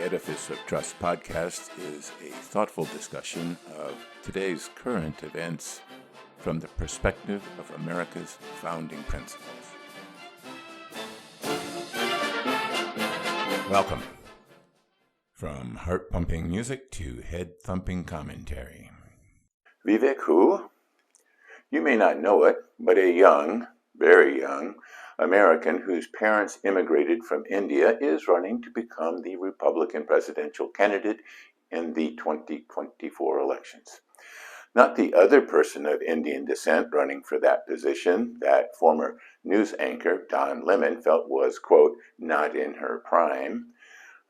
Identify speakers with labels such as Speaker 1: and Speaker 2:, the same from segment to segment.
Speaker 1: Edifice of Trust podcast is a thoughtful discussion of today's current events from the perspective of America's founding principles. Welcome. From heart-pumping music to head-thumping commentary. Vivek Who? You may not know it, but a young, very young, American whose parents immigrated from India is running to become the Republican presidential candidate in the 2024 elections. Not the other person of Indian descent running for that position that former news anchor Don Lemon felt was, quote, not in her prime.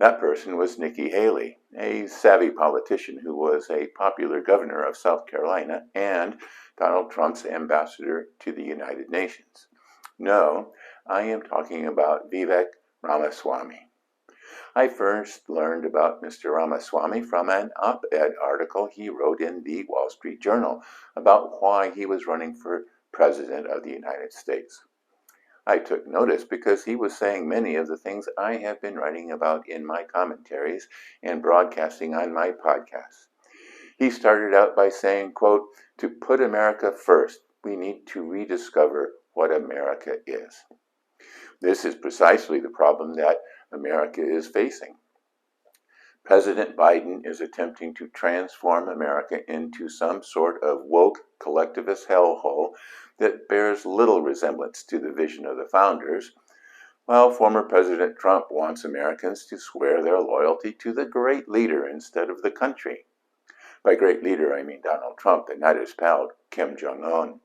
Speaker 1: That person was Nikki Haley, a savvy politician who was a popular governor of South Carolina and Donald Trump's ambassador to the United Nations. No, I am talking about Vivek Ramaswamy. I first learned about Mr. Ramaswamy from an op-ed article he wrote in the Wall Street Journal about why he was running for President of the United States. I took notice because he was saying many of the things I have been writing about in my commentaries and broadcasting on my podcasts. He started out by saying, quote, to put America first, we need to rediscover what America is. This is precisely the problem that America is facing. President Biden is attempting to transform America into some sort of woke collectivist hellhole that bears little resemblance to the vision of the founders, while former President Trump wants Americans to swear their loyalty to the great leader instead of the country. By great leader, I mean Donald Trump and not his pal Kim Jong-un.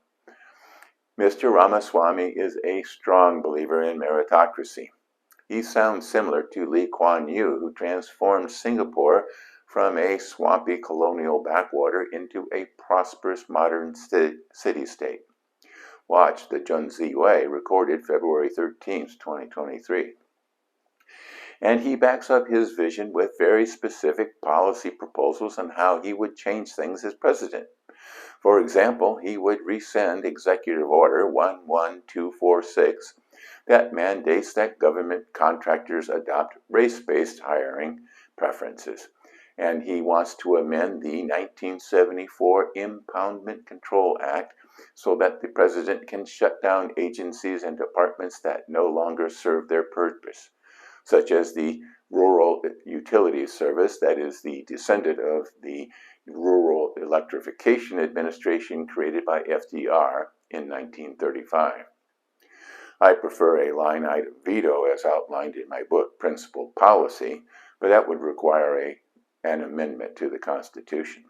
Speaker 1: Mr. Ramaswamy is a strong believer in meritocracy. He sounds similar to Lee Kuan Yew, who transformed Singapore from a swampy colonial backwater into a prosperous modern city-state. Watch the Junzi Way, recorded February 13th, 2023. And he backs up his vision with very specific policy proposals on how he would change things as president. For example, he would rescind Executive Order 11246 that mandates that government contractors adopt race-based hiring preferences. And he wants to amend the 1974 Impoundment Control Act so that the president can shut down agencies and departments that no longer serve their purpose, such as the Rural Utilities Service, that is the descendant of the Rural Electrification Administration created by FDR in 1935. I prefer a line-item veto as outlined in my book, Principled Policy, but that would require an amendment to the Constitution.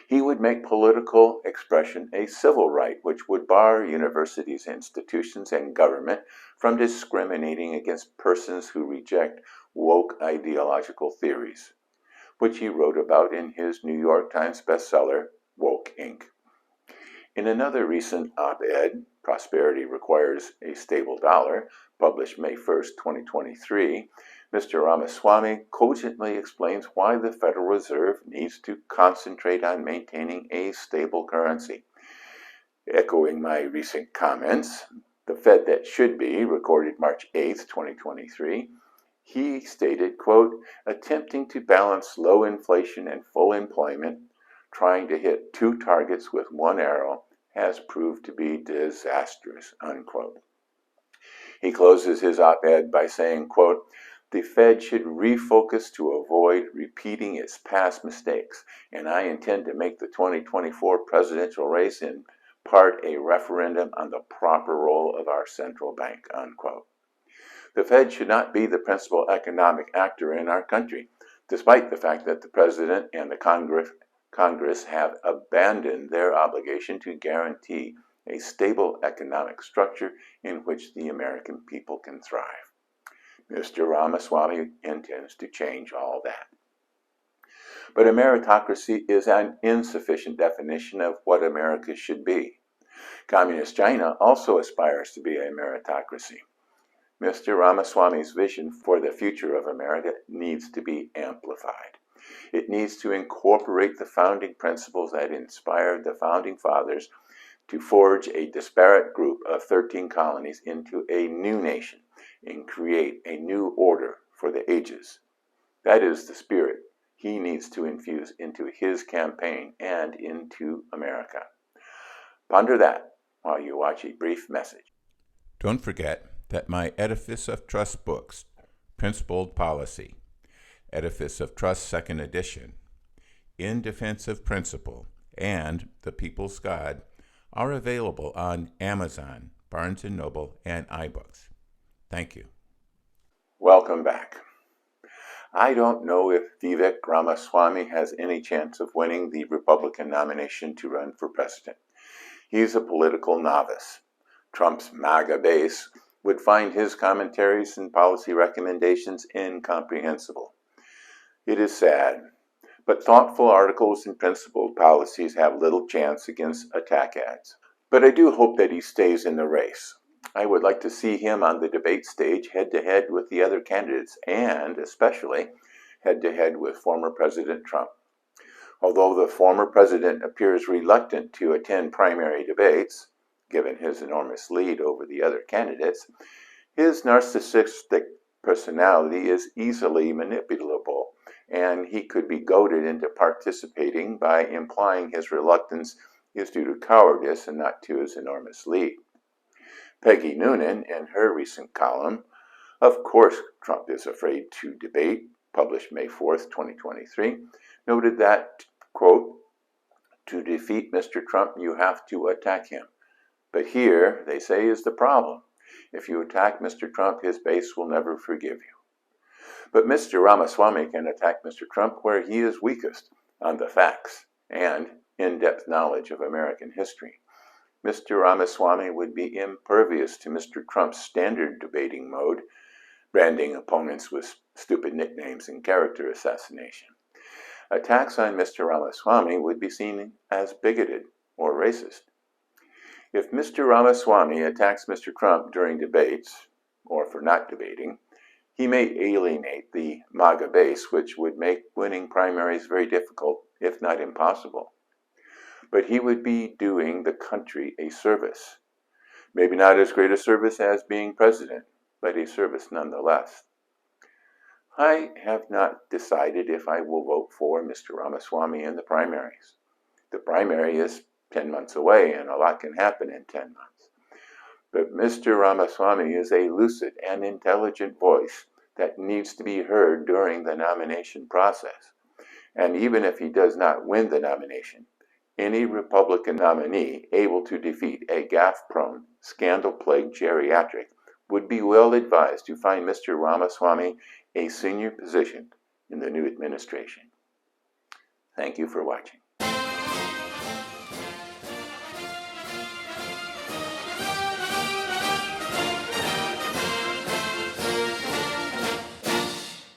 Speaker 1: He would make political expression a civil right, which would bar universities, institutions, and government from discriminating against persons who reject woke ideological theories, which he wrote about in his New York Times bestseller, Woke Inc. In another recent op-ed, Prosperity Requires a Stable Dollar, published May 1st, 2023, Mr. Ramaswamy cogently explains why the Federal Reserve needs to concentrate on maintaining a stable currency. Echoing my recent comments, The Fed That Should Be, recorded March 8th, 2023, he stated, quote, attempting to balance low inflation and full employment, trying to hit two targets with one arrow, has proved to be disastrous, unquote. He closes his op-ed by saying, quote, the Fed should refocus to avoid repeating its past mistakes, and I intend to make the 2024 presidential race in part a referendum on the proper role of our central bank, unquote. The Fed should not be the principal economic actor in our country, despite the fact that the President and the Congress have abandoned their obligation to guarantee a stable economic structure in which the American people can thrive. Mr. Ramaswamy intends to change all that. But a meritocracy is an insufficient definition of what America should be. Communist China also aspires to be a meritocracy. Mr. Ramaswamy's vision for the future of America needs to be amplified. It needs to incorporate the founding principles that inspired the founding fathers to forge a disparate group of 13 colonies into a new nation and create a new order for the ages. That is the spirit he needs to infuse into his campaign and into America. Ponder that while you watch a brief message. Don't forget that my Edifice of Trust books, Principled Policy, Edifice of Trust 2nd edition, In Defense of Principle, and The People's God are available on Amazon, Barnes & Noble, and iBooks. Thank you. Welcome back. I don't know if Vivek Ramaswamy has any chance of winning the Republican nomination to run for president. He's a political novice. Trump's MAGA base would find his commentaries and policy recommendations incomprehensible. It is sad, but thoughtful articles and principled policies have little chance against attack ads. But I do hope that he stays in the race. I would like to see him on the debate stage head-to-head with the other candidates, and especially head-to-head with former President Trump. Although the former president appears reluctant to attend primary debates, given his enormous lead over the other candidates, his narcissistic personality is easily manipulable, and he could be goaded into participating by implying his reluctance is due to cowardice and not to his enormous lead. Peggy Noonan, in her recent column, Of Course Trump is Afraid to Debate, published May 4th, 2023, noted that, quote, to defeat Mr. Trump, you have to attack him. But here, they say, is the problem. If you attack Mr. Trump, his base will never forgive you. But Mr. Ramaswamy can attack Mr. Trump where he is weakest, on the facts and in-depth knowledge of American history. Mr. Ramaswamy would be impervious to Mr. Trump's standard debating mode, branding opponents with stupid nicknames and character assassination. Attacks on Mr. Ramaswamy would be seen as bigoted or racist. If Mr. Ramaswamy attacks Mr. Trump during debates, or for not debating, he may alienate the MAGA base, which would make winning primaries very difficult, if not impossible. But he would be doing the country a service. Maybe not as great a service as being president, but a service nonetheless. I have not decided if I will vote for Mr. Ramaswamy in the primaries. The primary is 10 months away, and a lot can happen in 10 months. But Mr. Ramaswamy is a lucid and intelligent voice that needs to be heard during the nomination process. And even if he does not win the nomination, any Republican nominee able to defeat a gaffe-prone, scandal-plagued geriatric would be well advised to find Mr. Ramaswamy a senior position in the new administration. Thank you for watching.